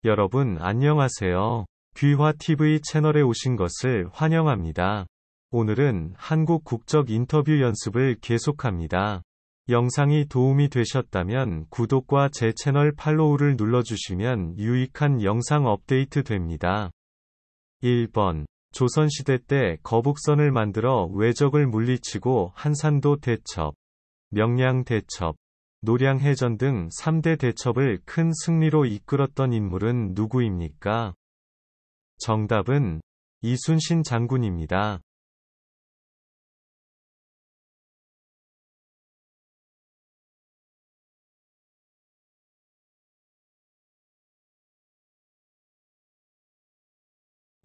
여러분 안녕하세요. 귀화TV 채널에 오신 것을 환영합니다. 오늘은 한국 국적 인터뷰 연습을 계속합니다. 영상이 도움이 되셨다면 구독과 제 채널 팔로우를 눌러주시면 유익한 영상 업데이트 됩니다. 1번. 조선시대 때 거북선을 만들어 외적을 물리치고 한산도 대첩, 명량 대첩, 노량해전 등 3대 대첩을 큰 승리로 이끌었던 인물은 누구입니까? 정답은 이순신 장군입니다.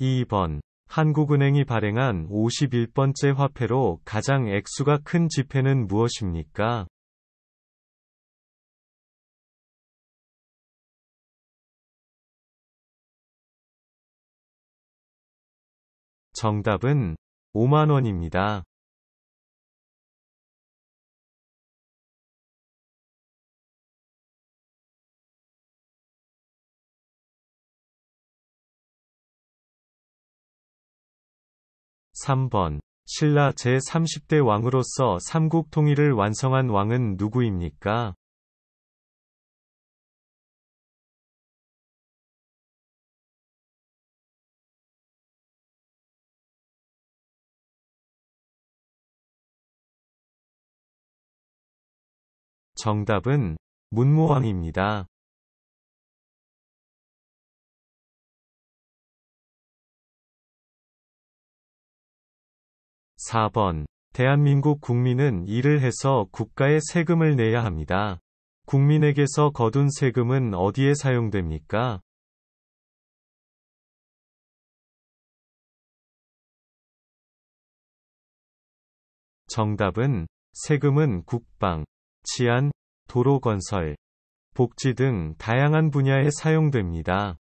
2번. 한국은행이 발행한 51번째 화폐로 가장 액수가 큰 지폐는 무엇입니까? 정답은 5만원입니다. 3번. 신라 제30대 왕으로서 삼국 통일을 완성한 왕은 누구입니까? 정답은 문무왕입니다. 4번. 대한민국 국민은 일을 해서 국가에 세금을 내야 합니다. 국민에게서 거둔 세금은 어디에 사용됩니까? 정답은 세금은 국방, 치안, 도로 건설, 복지 등 다양한 분야에 사용됩니다.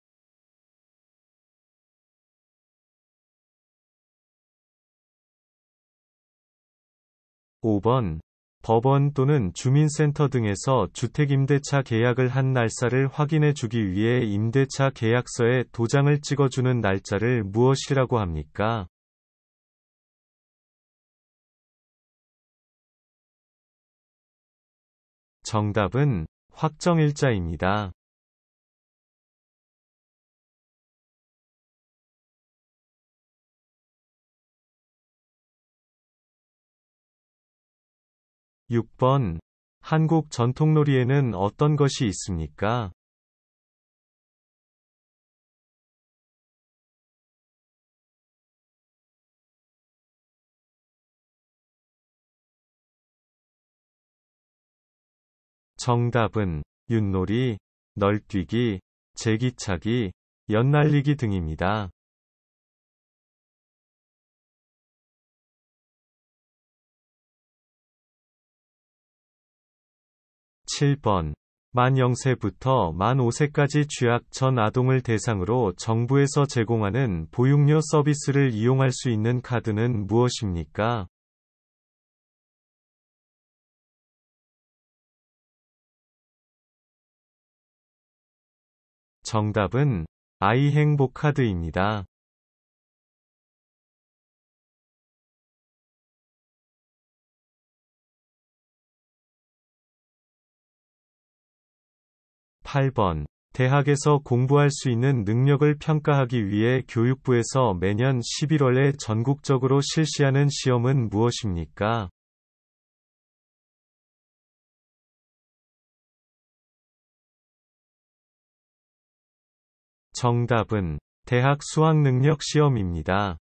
5번. 법원 또는 주민센터 등에서 주택임대차 계약을 한 날짜를 확인해 주기 위해 임대차 계약서에 도장을 찍어주는 날짜를 무엇이라고 합니까? 정답은 확정일자입니다. 6번. 한국 전통놀이에는 어떤 것이 있습니까? 정답은 윷놀이, 널뛰기, 제기차기, 연날리기 등입니다. 7번. 만 0세부터 만 5세까지 취약 전 아동을 대상으로 정부에서 제공하는 보육료 서비스를 이용할 수 있는 카드는 무엇입니까? 정답은 아이행복카드입니다. 8번. 대학에서 공부할 수 있는 능력을 평가하기 위해 교육부에서 매년 11월에 전국적으로 실시하는 시험은 무엇입니까? 정답은 대학 수학능력 시험입니다.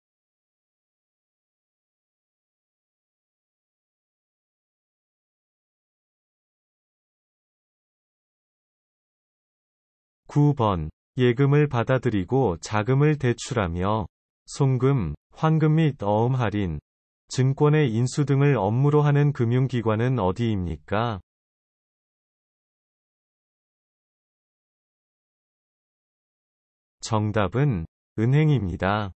9번. 예금을 받아들이고 자금을 대출하며 송금, 환급 및 어음 할인, 증권의 인수 등을 업무로 하는 금융기관은 어디입니까? 정답은 은행입니다.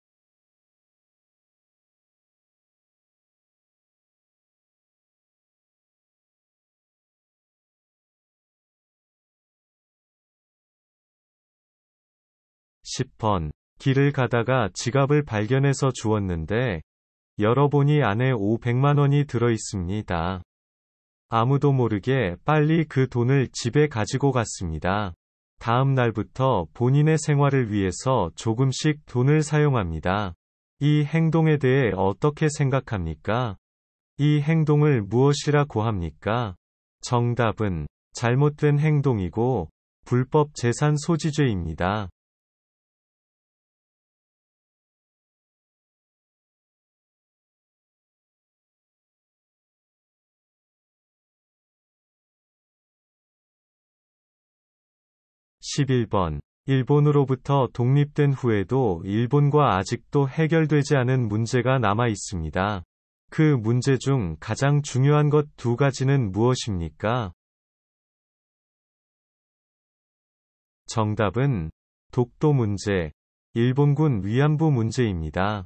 10번. 길을 가다가 지갑을 발견해서 주웠는데, 열어보니 안에 500만 원이 들어 있습니다. 아무도 모르게 빨리 그 돈을 집에 가지고 갔습니다. 다음 날부터 본인의 생활을 위해서 조금씩 돈을 사용합니다. 이 행동에 대해 어떻게 생각합니까? 이 행동을 무엇이라고 합니까? 정답은 잘못된 행동이고 불법 재산 소지죄입니다. 11번. 일본으로부터 독립된 후에도 일본과 아직도 해결되지 않은 문제가 남아 있습니다. 그 문제 중 가장 중요한 것 두 가지는 무엇입니까? 정답은 독도 문제, 일본군 위안부 문제입니다.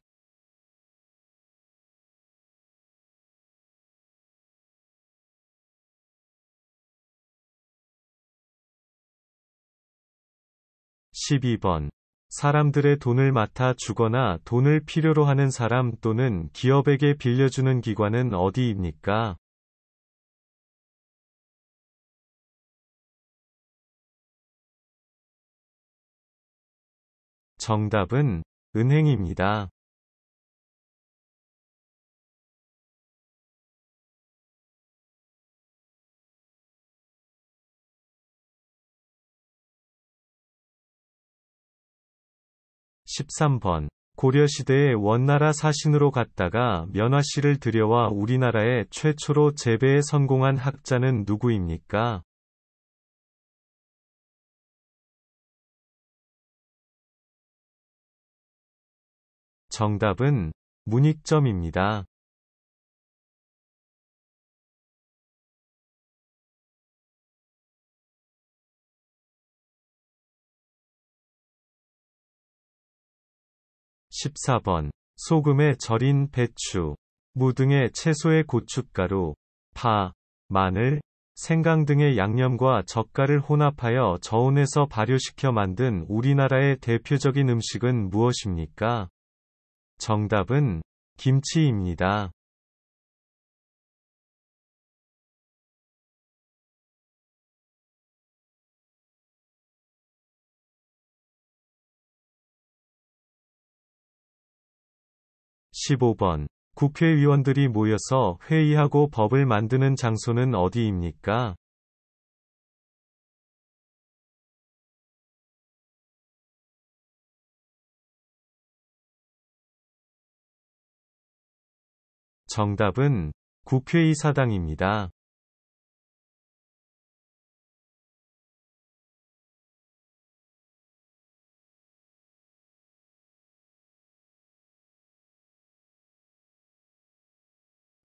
12번. 사람들의 돈을 맡아 주거나 돈을 필요로 하는 사람 또는 기업에게 빌려주는 기관은 어디입니까? 정답은 은행입니다. 13번. 고려시대의 원나라 사신으로 갔다가 면화씨를 들여와 우리나라에 최초로 재배에 성공한 학자는 누구입니까? 정답은 문익점입니다. 14번. 소금에 절인 배추, 무 등의 채소의 고춧가루, 파, 마늘, 생강 등의 양념과 젓갈을 혼합하여 저온에서 발효시켜 만든 우리나라의 대표적인 음식은 무엇입니까? 정답은 김치입니다. 15번. 국회의원들이 모여서 회의하고 법을 만드는 장소는 어디입니까? 정답은 국회의사당입니다.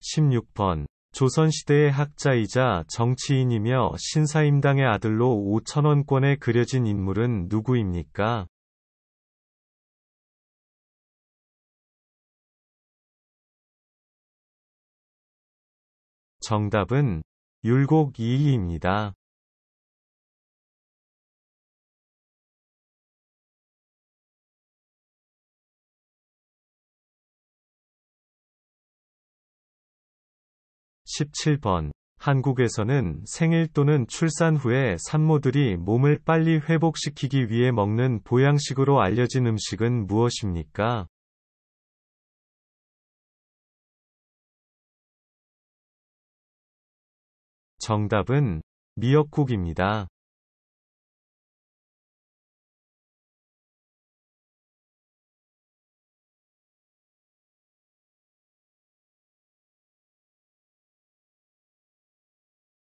16번. 조선시대의 학자이자 정치인이며 신사임당의 아들로 5천원권에 그려진 인물은 누구입니까? 정답은 율곡 이이입니다. 17번. 한국에서는 생일 또는 출산 후에 산모들이 몸을 빨리 회복시키기 위해 먹는 보양식으로 알려진 음식은 무엇입니까? 정답은 미역국입니다.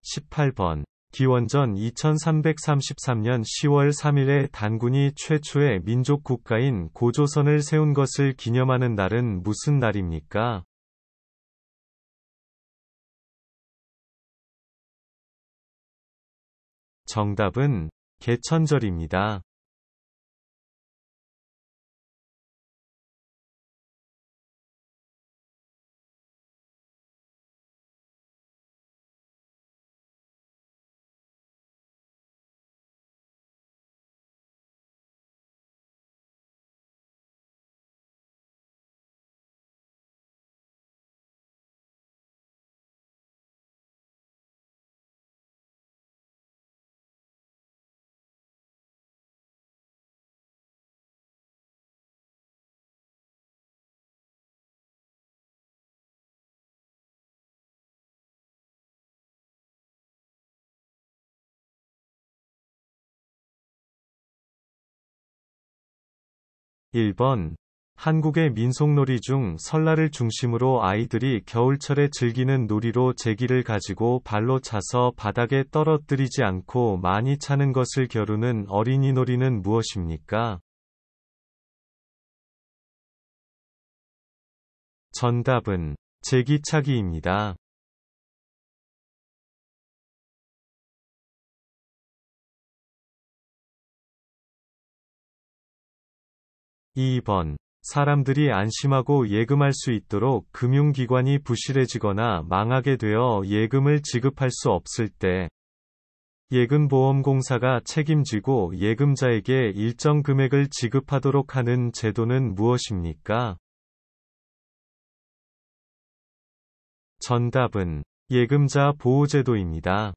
18번. 기원전 2333년 10월 3일에 단군이 최초의 민족 국가인 고조선을 세운 것을 기념하는 날은 무슨 날입니까? 정답은 개천절입니다. 1번. 한국의 민속놀이 중 설날을 중심으로 아이들이 겨울철에 즐기는 놀이로 제기를 가지고 발로 차서 바닥에 떨어뜨리지 않고 많이 차는 것을 겨루는 어린이놀이는 무엇입니까? 정답은 제기차기입니다. 2번. 사람들이 안심하고 예금할 수 있도록 금융기관이 부실해지거나 망하게 되어 예금을 지급할 수 없을 때, 예금보험공사가 책임지고 예금자에게 일정 금액을 지급하도록 하는 제도는 무엇입니까? 정답은 예금자 보호제도입니다.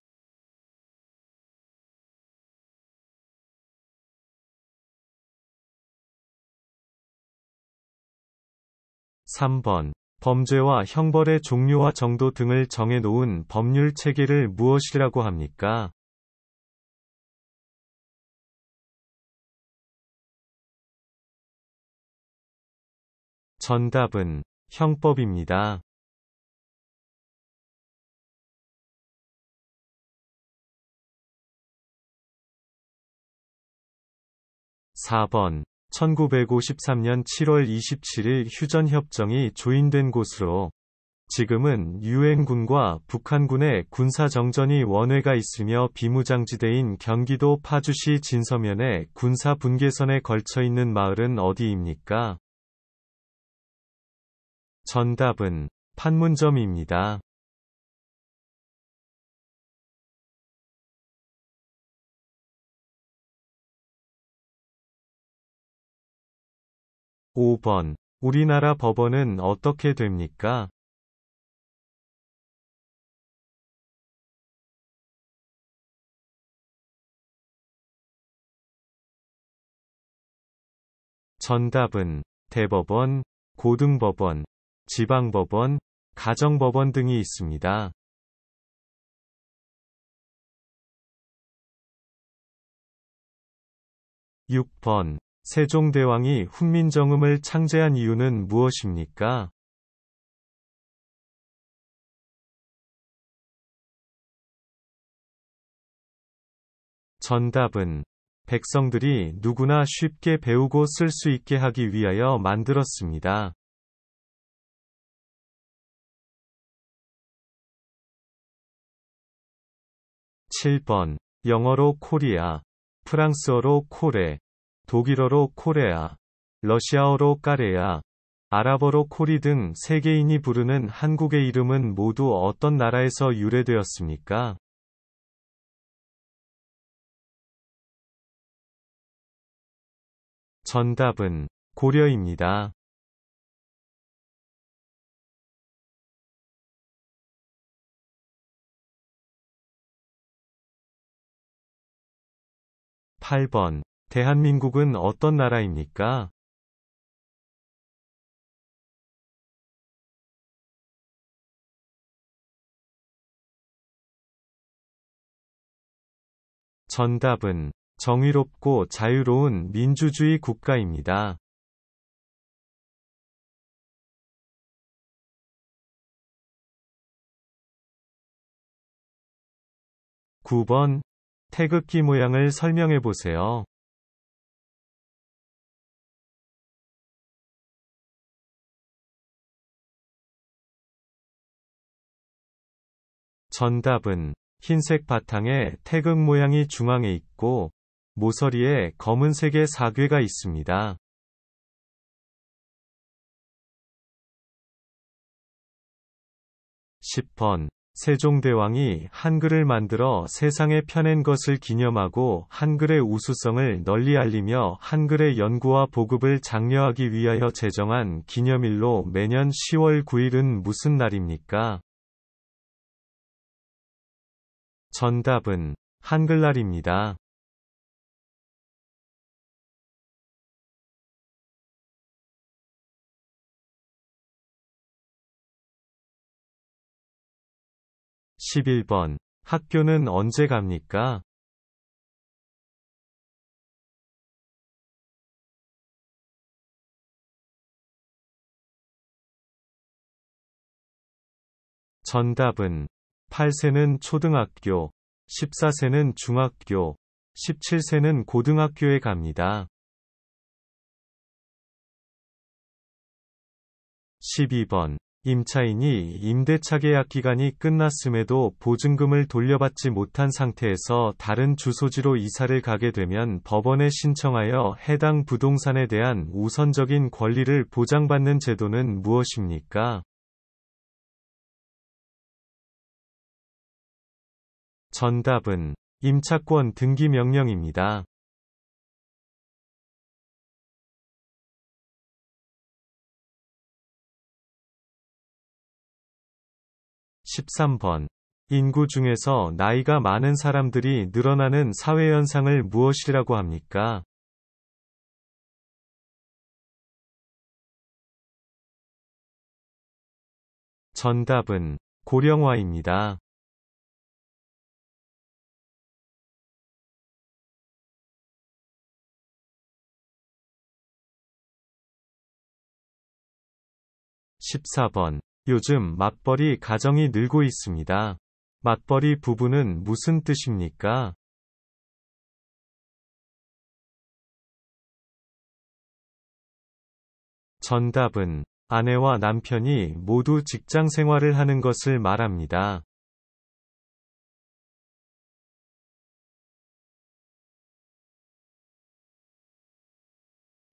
3번. 범죄와 형벌의 종류와 정도 등을 정해놓은 법률 체계를 무엇이라고 합니까? 정답은 형법입니다. 4번. 1953년 7월 27일 휴전협정이 조인된 곳으로, 지금은 유엔군과 북한군의 군사정전이 원회가 있으며 비무장지대인 경기도 파주시 진서면의 군사분계선에 걸쳐 있는 마을은 어디입니까? 정답은 판문점입니다. 5번. 우리나라 법원은 어떻게 됩니까? 정답은 대법원, 고등법원, 지방법원, 가정법원 등이 있습니다. 6번. 세종대왕이 훈민정음을 창제한 이유는 무엇입니까? 정답은 백성들이 누구나 쉽게 배우고 쓸 수 있게 하기 위하여 만들었습니다. 7번. 영어로 코리아, 프랑스어로 코레, 독일어로 코레아, 러시아어로 까레야, 아랍어로 코리 등 세계인이 부르는 한국의 이름은 모두 어떤 나라에서 유래되었습니까? 정답은 고려입니다. 8번. 대한민국은 어떤 나라입니까? 정답은 정의롭고 자유로운 민주주의 국가입니다. 9번. 태극기 모양을 설명해 보세요. 정답은 흰색 바탕에 태극 모양이 중앙에 있고, 모서리에 검은색의 사괴가 있습니다. 10번. 세종대왕이 한글을 만들어 세상에 펴낸 것을 기념하고 한글의 우수성을 널리 알리며 한글의 연구와 보급을 장려하기 위하여 제정한 기념일로 매년 10월 9일은 무슨 날입니까? 정답은 한글날입니다. 11번. 학교는 언제 갑니까? 정답은 8세는 초등학교, 14세는 중학교, 17세는 고등학교에 갑니다. 12번. 임차인이 임대차 계약 기간이 끝났음에도 보증금을 돌려받지 못한 상태에서 다른 주소지로 이사를 가게 되면 법원에 신청하여 해당 부동산에 대한 우선적인 권리를 보장받는 제도는 무엇입니까? 정답은 임차권 등기 명령입니다. 13번. 인구 중에서 나이가 많은 사람들이 늘어나는 사회현상을 무엇이라고 합니까? 정답은 고령화입니다. 14번. 요즘 맞벌이 가정이 늘고 있습니다. 맞벌이 부부는 무슨 뜻입니까? 정답은 아내와 남편이 모두 직장 생활을 하는 것을 말합니다.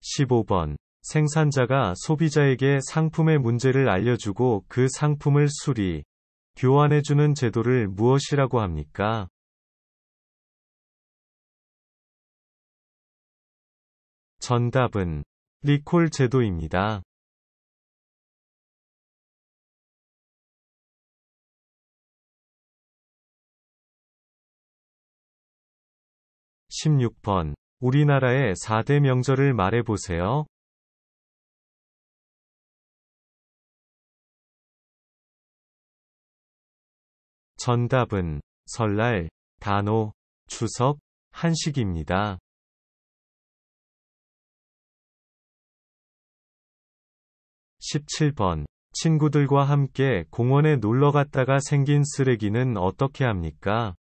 15번. 생산자가 소비자에게 상품의 문제를 알려주고 그 상품을 수리, 교환해주는 제도를 무엇이라고 합니까? 정답은 리콜 제도입니다. 16번. 우리나라의 4대 명절을 말해보세요. 정답은 설날, 단오, 추석, 한식입니다. 17번. 친구들과 함께 공원에 놀러 갔다가 생긴 쓰레기는 어떻게 합니까?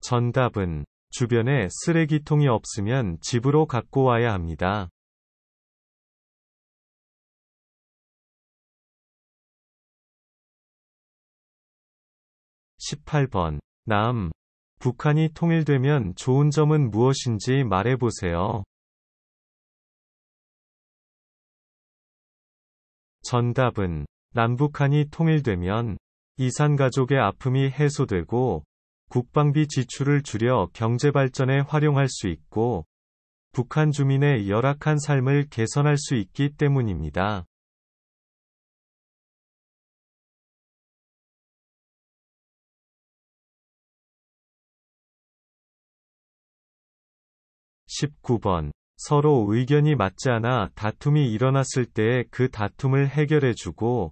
정답은 주변에 쓰레기통이 없으면 집으로 갖고 와야 합니다. 18번. 북한이 통일되면 좋은 점은 무엇인지 말해보세요. 정답은 남북한이 통일되면 이산가족의 아픔이 해소되고 국방비 지출을 줄여 경제발전에 활용할 수 있고 북한 주민의 열악한 삶을 개선할 수 있기 때문입니다. 19번. 서로 의견이 맞지 않아 다툼이 일어났을 때 그 다툼을 해결해주고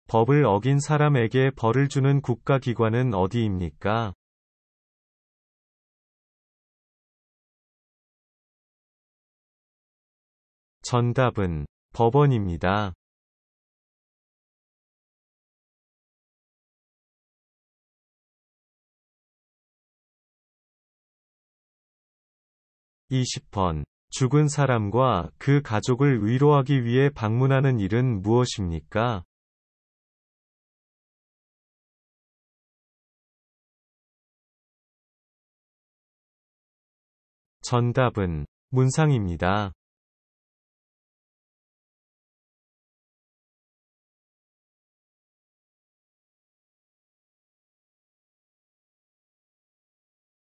법을 어긴 사람에게 벌을 주는 국가기관은 어디입니까? 정답은 법원입니다. 20번. 죽은 사람과 그 가족을 위로하기 위해 방문하는 일은 무엇입니까? 정답은 문상입니다.